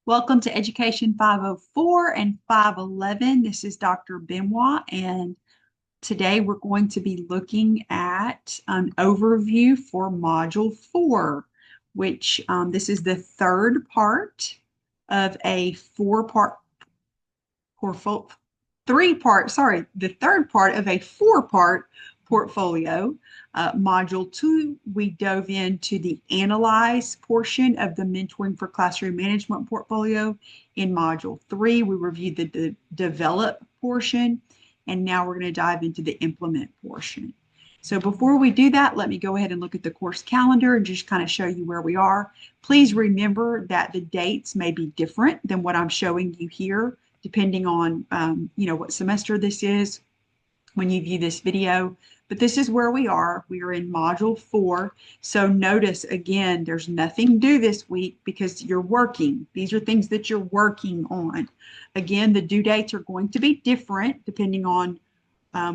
Welcome to Education 504 and 511. This is Dr. Benoit, and today we're going to be looking at an overview for Module 4, which this is the third part of a four-part portfolio, the third part of a four-part portfolio. Module 2, we dove into the analyze portion of the mentoring for classroom management portfolio. In Module 3, we reviewed the develop portion, and now we're going to dive into the implement portion. So before we do that, let me go ahead and look at the course calendar and just kind of show you where we are. Please remember that the dates may be different than what I'm showing you here, depending on what semester this is when you view this video. But this is where we are. We are in Module 4. So notice, again, there's nothing due this week because you're working. These are things that you're working on. Again, the due dates are going to be different depending on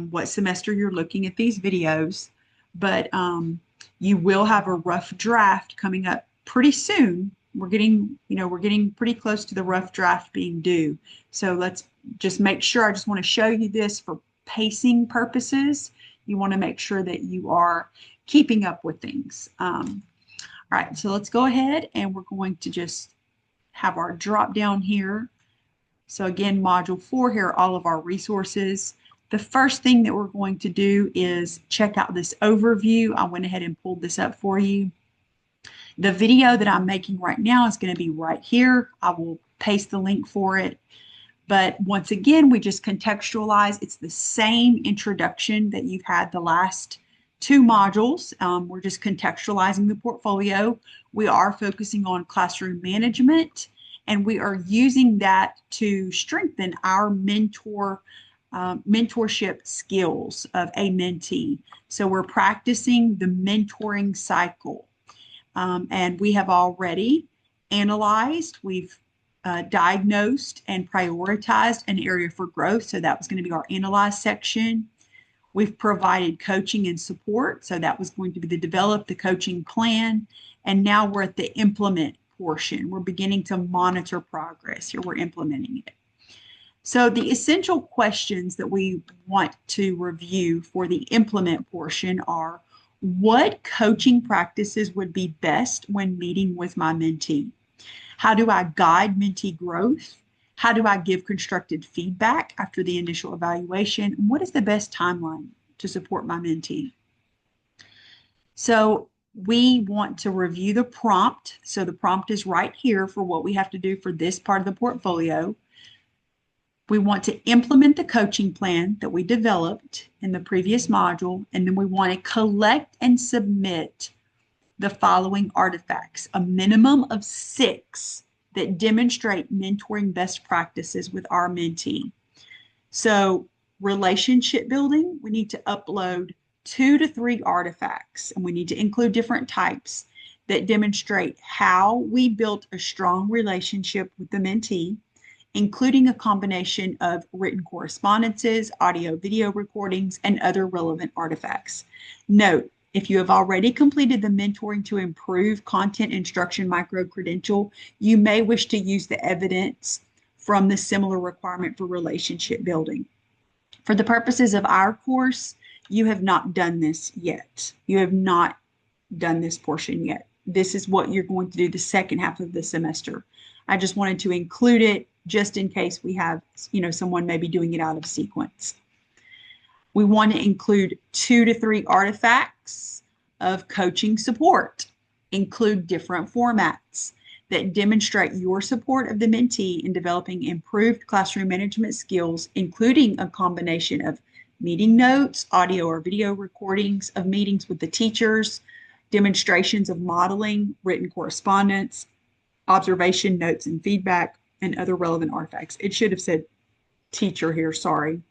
what semester you're looking at these videos. But you will have a rough draft coming up pretty soon. We're getting pretty close to the rough draft being due. So let's just make sure, I just want to show you this for pacing purposes. You want to make sure that you are keeping up with things. All right, so let's go ahead and we're going to just have our drop down here. So again, Module 4, here are all of our resources. The first thing that we're going to do is check out this overview. I went ahead and pulled this up for you. The video that I'm making right now is going to be right here. I will paste the link for it. But once again, we just contextualize. It's the same introduction that you've had the last two modules. We're just contextualizing the portfolio. We are focusing on classroom management, and we are using that to strengthen our mentorship skills of a mentee. So we're practicing the mentoring cycle. And we have already analyzed, we've diagnosed and prioritized an area for growth. So that was going to be our analyze section. We've provided coaching and support. So that was going to be the develop the coaching plan. And now we're at the implement portion. We're beginning to monitor progress. Here we're implementing it. So the essential questions that we want to review for the implement portion are: what coaching practices would be best when meeting with my mentee? How do I guide mentee growth? How do I give constructive feedback after the initial evaluation? What is the best timeline to support my mentee? So we want to review the prompt. So the prompt is right here for what we have to do for this part of the portfolio. We want to implement the coaching plan that we developed in the previous module, and then we want to collect and submit the following artifacts, a minimum of 6 that demonstrate mentoring best practices with our mentee. So relationship building, we need to upload 2 to 3 artifacts, and we need to include different types that demonstrate how we built a strong relationship with the mentee, including a combination of written correspondences, audio, video recordings, and other relevant artifacts. Note, if you have already completed the mentoring to improve content instruction micro-credential, you may wish to use the evidence from the similar requirement for relationship building. For the purposes of our course, you have not done this yet. You have not done this portion yet. This is what you're going to do the second half of the semester. I just wanted to include it just in case we have, someone maybe doing it out of sequence. We want to include 2 to 3 artifacts of coaching support. Include different formats that demonstrate your support of the mentee in developing improved classroom management skills, including a combination of meeting notes, audio or video recordings of meetings with the teachers, demonstrations of modeling, written correspondence, observation, notes, and feedback, and other relevant artifacts. It should have said teacher here, sorry.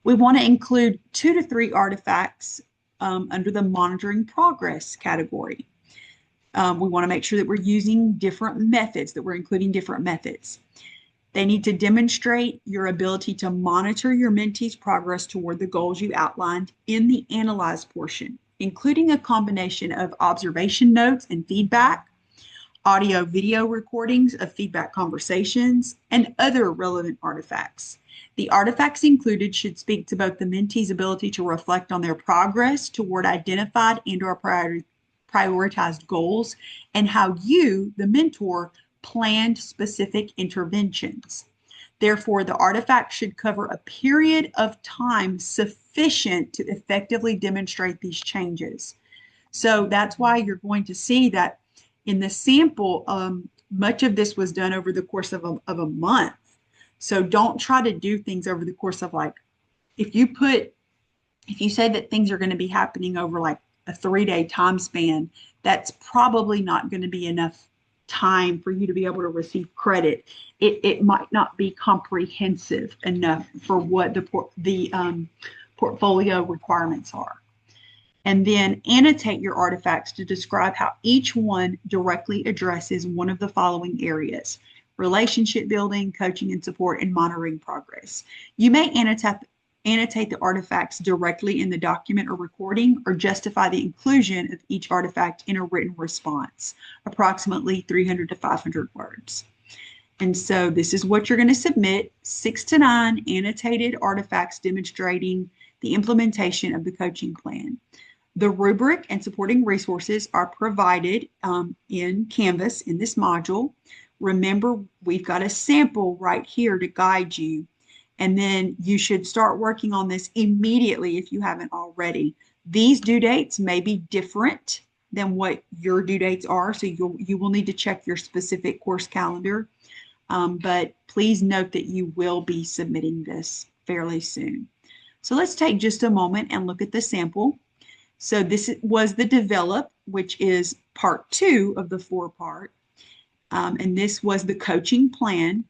We want to include 2 to 3 artifacts under the monitoring progress category. We want to make sure that we're using different methods, that we're including different methods. They need to demonstrate your ability to monitor your mentee's progress toward the goals you outlined in the analyze portion, including a combination of observation notes and feedback, audio video recordings of feedback conversations, and other relevant artifacts. The artifacts included should speak to both the mentee's ability to reflect on their progress toward identified and/or prioritized goals, and how you, the mentor, planned specific interventions. Therefore, the artifact should cover a period of time sufficient to effectively demonstrate these changes. So that's why you're going to see that in the sample, much of this was done over the course of a month. So don't try to do things over the course of like, if you say that things are going to be happening over like a 3-day time span, that's probably not going to be enough time for you to be able to receive credit. It might not be comprehensive enough for what the portfolio requirements are. And then annotate your artifacts to describe how each one directly addresses one of the following areas: relationship building, coaching and support, and monitoring progress. You may annotate the artifacts directly in the document or recording, or justify the inclusion of each artifact in a written response, approximately 300 to 500 words. And so this is what you're going to submit: 6 to 9 annotated artifacts demonstrating the implementation of the coaching plan. The rubric and supporting resources are provided in Canvas in this module. Remember, we've got a sample right here to guide you. And then you should start working on this immediately if you haven't already. These due dates may be different than what your due dates are, so you will need to check your specific course calendar. But please note that you will be submitting this fairly soon. So let's take just a moment and look at the sample. So this was the develop, which is part 2 of the 4-part. And this was the coaching plan.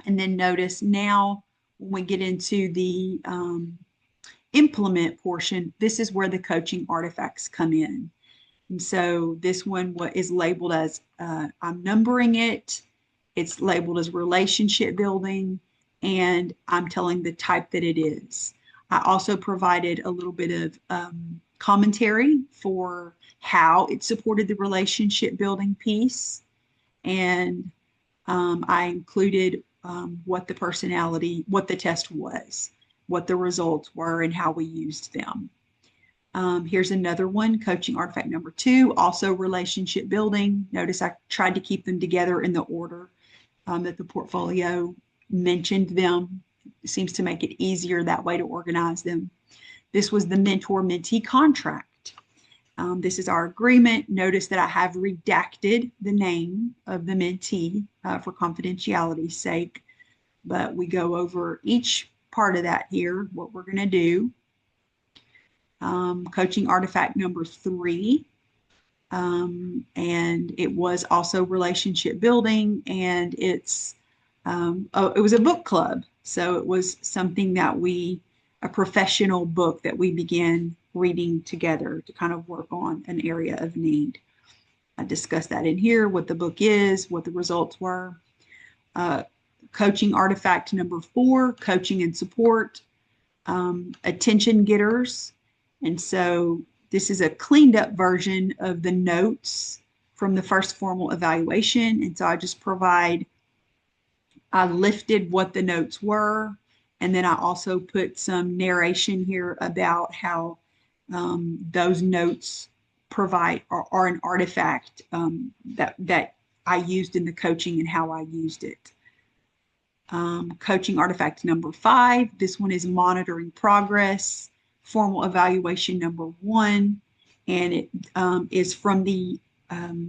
And then notice now when we get into the implement portion, this is where the coaching artifacts come in. And so this one is labeled as, I'm numbering it. It's labeled as relationship building, and I'm telling the type that it is. I also provided a little bit of commentary for how it supported the relationship building piece. And I included what the test was, what the results were, and how we used them. Here's another one, coaching artifact number 2, also relationship building. Notice I tried to keep them together in the order that the portfolio mentioned them. It seems to make it easier that way to organize them. This was the mentor-mentee contract. This is our agreement. Notice that I have redacted the name of the mentee for confidentiality's sake, but we go over each part of that here, what we're going to do. Coaching artifact number 3, and it was also relationship building, and it was a book club. So it was something that a professional book that we began reading together to kind of work on an area of need. I discussed that in here, what the book is, what the results were. Coaching artifact number 4, coaching and support, attention getters. And so this is a cleaned up version of the notes from the first formal evaluation. And so I lifted what the notes were. And then I also put some narration here about how those notes are an artifact that I used in the coaching and how I used it. Coaching artifact number 5, this one is monitoring progress, formal evaluation number 1, and it is from the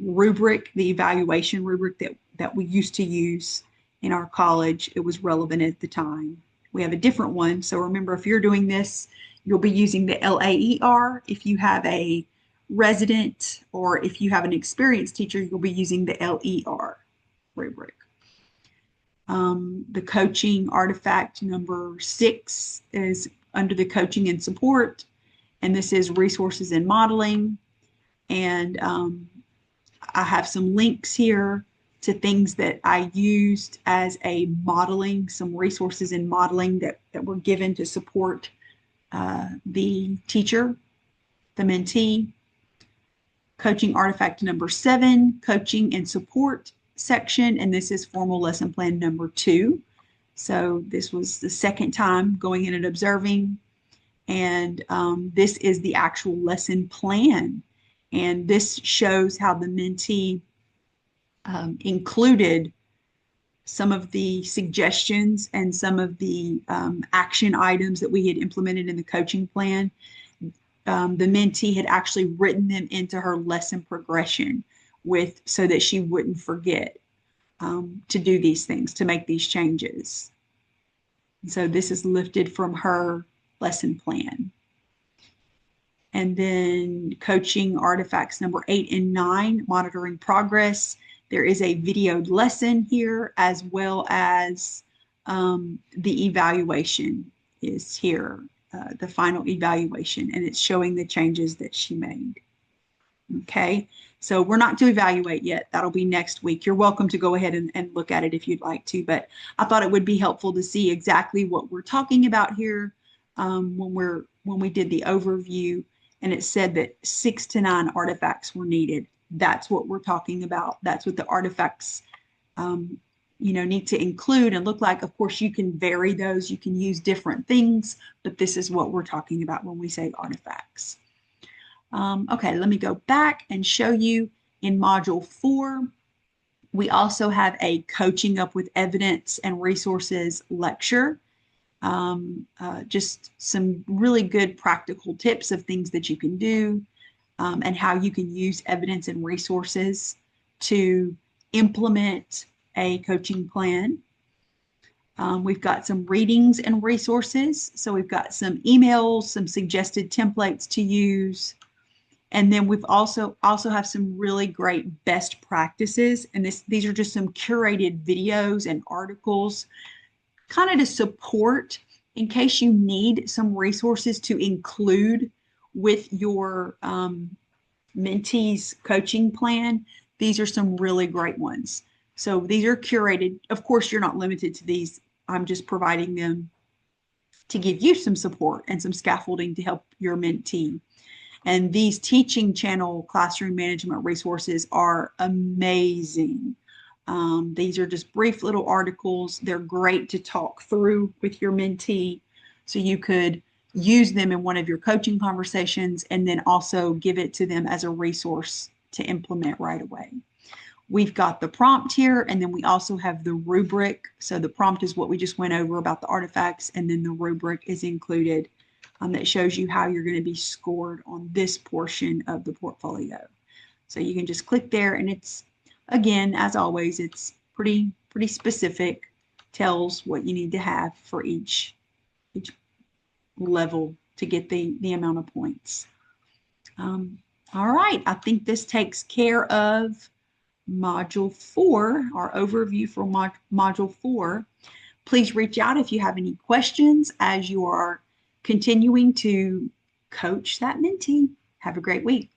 rubric, the evaluation rubric that we used to use in our college. It was relevant at the time. We have a different one. So remember, if you're doing this, you'll be using the LAER. If you have a resident or if you have an experienced teacher, you'll be using the LER rubric. The coaching artifact number 6 is under the coaching and support, and this is resources and modeling. And I have some links here to things that I used as a modeling, some resources in modeling that were given to support the teacher, the mentee. Coaching artifact number 7, coaching and support section, and this is formal lesson plan number 2. So this was the second time going in and observing, and this is the actual lesson plan. And this shows how the mentee included some of the suggestions and some of the action items that we had implemented in the coaching plan. The mentee had actually written them into her lesson progression so that she wouldn't forget to do these things, to make these changes. So this is lifted from her lesson plan. And then coaching artifacts number 8 and 9, monitoring progress. There is a videoed lesson here, as well as the evaluation is here, the final evaluation, and it's showing the changes that she made. Okay, so we're not to evaluate yet. That'll be next week. You're welcome to go ahead and look at it if you'd like to, but I thought it would be helpful to see exactly what we're talking about here when we did the overview, and it said that 6 to 9 artifacts were needed. That's what we're talking about. That's what the artifacts need to include and look like. Of course, you can vary those. You can use different things, but this is what we're talking about when we say artifacts. Okay, let me go back and show you in Module 4. We also have a Coaching Up with Evidence and Resources lecture. Just some really good practical tips of things that you can do and how you can use evidence and resources to implement a coaching plan. We've got some readings and resources. So we've got some emails, some suggested templates to use. And then we've also have some really great best practices. And these are just some curated videos and articles kind of to support in case you need some resources to include with your mentee's coaching plan. These are some really great ones. So these are curated. Of course, you're not limited to these. I'm just providing them to give you some support and some scaffolding to help your mentee. And these teaching channel classroom management resources are amazing. These are just brief little articles. They're great to talk through with your mentee. So you could use them in one of your coaching conversations and then also give it to them as a resource to implement right away. We've got the prompt here, and then we also have the rubric. So the prompt is what we just went over about the artifacts, and then the rubric is included that shows you how you're going to be scored on this portion of the portfolio. So you can just click there, and it's, again, as always, it's pretty specific, tells what you need to have for each level to get the amount of points. All right, I think this takes care of Module 4, our overview for Module 4. Please reach out if you have any questions as you are continuing to coach that mentee. Have a great week.